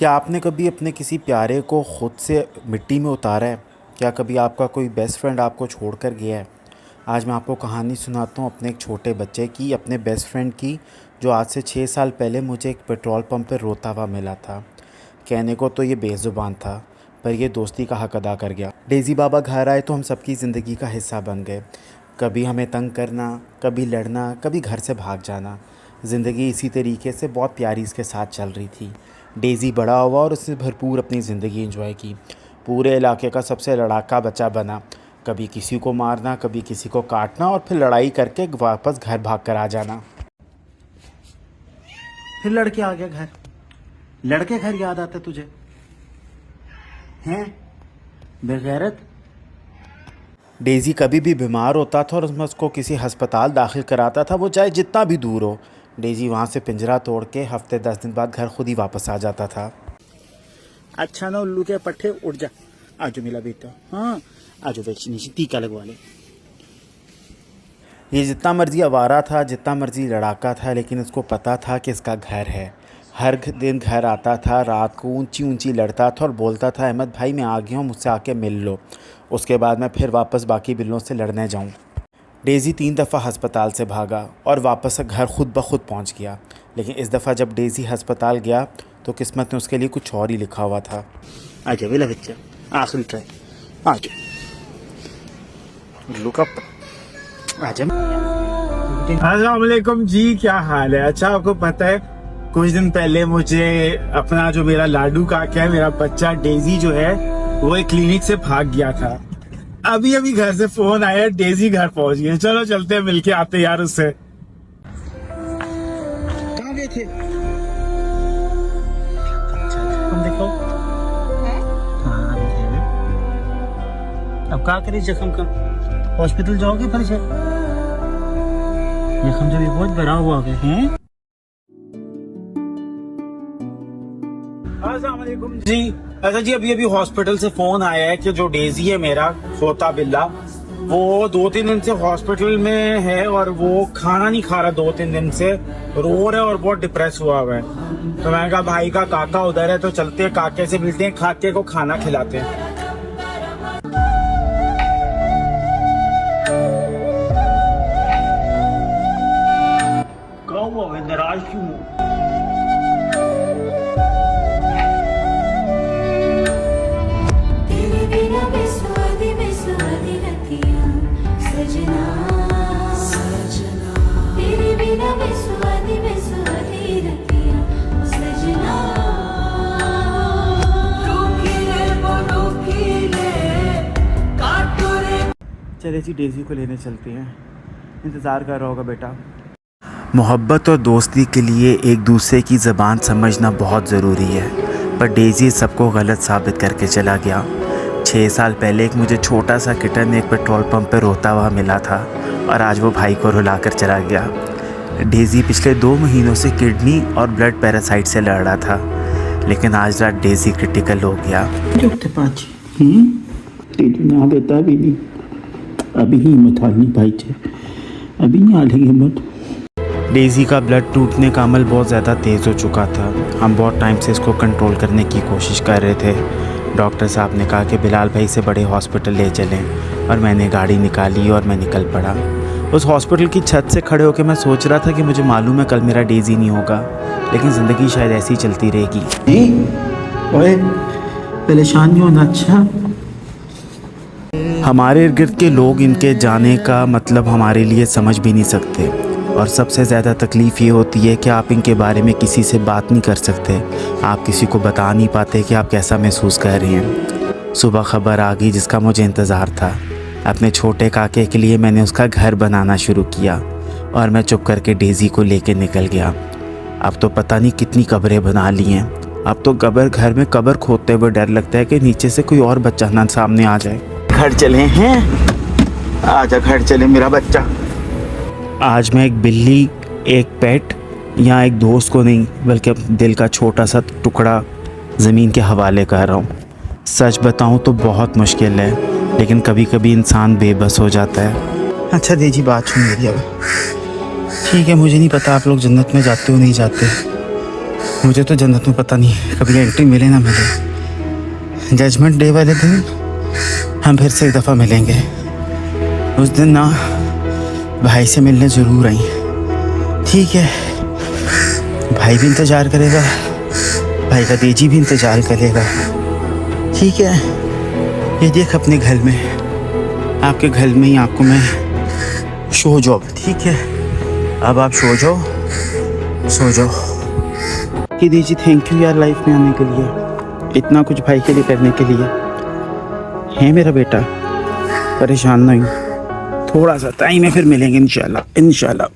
क्या आपने कभी अपने किसी प्यारे को ख़ुद से मिट्टी में उतारा है? क्या कभी आपका कोई बेस्ट फ्रेंड आपको छोड़ कर गया है? आज मैं आपको कहानी सुनाता हूँ अपने एक छोटे बच्चे की, अपने बेस्ट फ्रेंड की, जो आज से 6 साल पहले मुझे एक पेट्रोल पंप पर रोता हुआ मिला था। कहने को तो ये बेज़ुबान था, पर यह दोस्ती का हक़ अदा कर गया। डेज़ी बाबा घर आए तो हम सबकी ज़िंदगी का हिस्सा बन गए। कभी हमें तंग करना, कभी लड़ना, कभी घर से भाग जाना। ज़िंदगी इसी तरीके से बहुत प्यारी इसके साथ चल रही थी। डेज़ी बड़ा हुआ और उसने भरपूर अपनी ज़िंदगी एंजॉय की। पूरे इलाके का सबसे लड़ाका बच्चा बना। कभी किसी को मारना, कभी किसी को काटना और फिर लड़ाई करके वापस घर भाग कर आ जाना। फिर लड़के आ गया घर। लड़के घर याद आते तुझे हैं बेगैरत। डेज़ी कभी भी बीमार होता था और उसमें उसको किसी हस्पताल दाखिल कराता था, वो चाहे जितना भी दूर हो। डेज़ी वहाँ से पिंजरा तोड़ के हफ्ते 10 दिन बाद घर खुद ही वापस आ जाता था। अच्छा ना उल्लू के पट्टे, उठ जा। आजो मिला बेटा, हाँ आजो बेची नीचे टीका लगवा ले। ये जितना मर्जी आवारा था, जितना मर्जी लड़ाका था, लेकिन उसको पता था कि इसका घर है। हर दिन घर आता था, रात को ऊंची ऊंची लड़ता था और बोलता था, अहमद भाई मैं आ गया हूँ, मुझसे आके मिल लो। उसके बाद मैं फिर वापस बाकी बिल्लों से लड़ने जाऊँ। डेज़ी 3 दफ़ा हस्पताल से भागा और वापस घर खुद ब खुद पहुँच गया। लेकिन इस दफ़ा जब डेज़ी हस्पताल गया तो किस्मत में उसके लिए कुछ और ही लिखा हुआ था। आजा वेला बच्चा, आखिरी ट्राई, आजा लुक अप, आजा। अस्सलाम वालेकुम जी, क्या हाल है? अच्छा आपको पता है कुछ दिन पहले मुझे अपना जो मेरा लाडू काका है, मेरा बच्चा डेज़ी जो है, वो एक क्लिनिक से भाग गया था। अभी अभी घर से फोन आया, डेज़ी घर पहुंच गए। चलो चलते हैं, मिलके आते हैं यार उससे। कहाँ गए थे? हम देखो अब क्या करें जख्म का? हॉस्पिटल जाओगे फिर से? जख्म जब बहुत बड़ा हुआ है। अस्सलामुअलैकुम जी। अच्छा जी, अभी अभी हॉस्पिटल से फोन आया है कि जो डेज़ी है मेरा खोता बिल्ला, वो 2-3 दिन से हॉस्पिटल में है और वो खाना नहीं खा रहा 2-3 दिन से, रो रहा है और बहुत डिप्रेस हुआ हुआ है। तो मैंने कहा भाई का काका उधर है तो चलते हैं, काके से मिलते हैं, काके को खाना खिलाते हैं। क्या हुआ है, नाराज क्यों हो? चले जी डेज़ी को लेने चलते हैं, इंतज़ार कर रहा होगा बेटा। मोहब्बत और दोस्ती के लिए एक दूसरे की ज़बान समझना बहुत ज़रूरी है, पर डेज़ी सबको गलत साबित करके चला गया। 6 साल पहले एक मुझे छोटा सा किटन एक पेट्रोल पंप पर रोता हुआ मिला था और आज वो भाई को रुला कर चला गया। डेज़ी पिछले 2 महीनों से किडनी और ब्लड पैरासाइट से लड़ रहा था, लेकिन आज रात डेज़ी क्रिटिकल हो गया। अभी ही मत हालनी भाई थे, अभी नहीं हालेंगे मत। डेज़ी का ब्लड टूटने का अमल बहुत ज़्यादा तेज़ हो चुका था। हम बहुत टाइम से इसको कंट्रोल करने की कोशिश कर रहे थे। डॉक्टर साहब ने कहा कि बिलाल भाई से बड़े हॉस्पिटल ले चलें, और मैंने गाड़ी निकाली और मैं निकल पड़ा। उस हॉस्पिटल की छत से खड़े होकर मैं सोच रहा था कि मुझे मालूम है कल मेरा डेज़ी नहीं होगा, लेकिन ज़िंदगी शायद ऐसी चलती रहेगी। ओए परेशान नहीं होना, अच्छा? हमारे इर्द गिर्द के लोग इनके जाने का मतलब हमारे लिए समझ भी नहीं सकते, और सबसे ज़्यादा तकलीफ़ ये होती है कि आप इनके बारे में किसी से बात नहीं कर सकते। आप किसी को बता नहीं पाते कि आप कैसा महसूस कर रहे हैं। सुबह खबर आ गई जिसका मुझे इंतज़ार था। अपने छोटे काके के लिए मैंने उसका घर बनाना शुरू किया और मैं चुप करके डेज़ी को लेके निकल गया। अब तो पता नहीं कितनी कब्रें बना ली हैं। अब तो घर में कब्र खोदते हुए डर लगता है कि नीचे से कोई और बच्चा ना सामने आ जाए। घर चले हैं, आजा घर चले मेरा बच्चा। आज मैं एक बिल्ली, एक पेट या एक दोस्त को नहीं, बल्कि अपने दिल का छोटा सा टुकड़ा ज़मीन के हवाले कर रहा हूँ। सच बताऊँ तो बहुत मुश्किल है, लेकिन कभी कभी इंसान बेबस हो जाता है। अच्छा डेज़ी बात सुन मेरी अब। ठीक है, मुझे नहीं पता आप लोग जन्नत में जाते हो नहीं जाते, मुझे तो जन्नत में पता नहीं कभी एंट्री मिले ना मिले। जजमेंट डे वाले दिन हम फिर से एक दफ़ा मिलेंगे। उस दिन ना भाई से मिलने ज़रूर आई, ठीक है? भाई भी इंतज़ार करेगा, भाई का तेजी भी इंतज़ार करेगा, ठीक है? ये देख अपने घर में, आपके घर में ही आपको मैं सो जाओ, ठीक है? अब आप सो जाओ, सो जाओ। कि दीजिए थैंक यू यार लाइफ में आने के लिए, इतना कुछ भाई के लिए करने के लिए। है मेरा बेटा, परेशान नहीं, थोड़ा सा टाइम है, फिर मिलेंगे इंशाल्लाह इंशाल्लाह।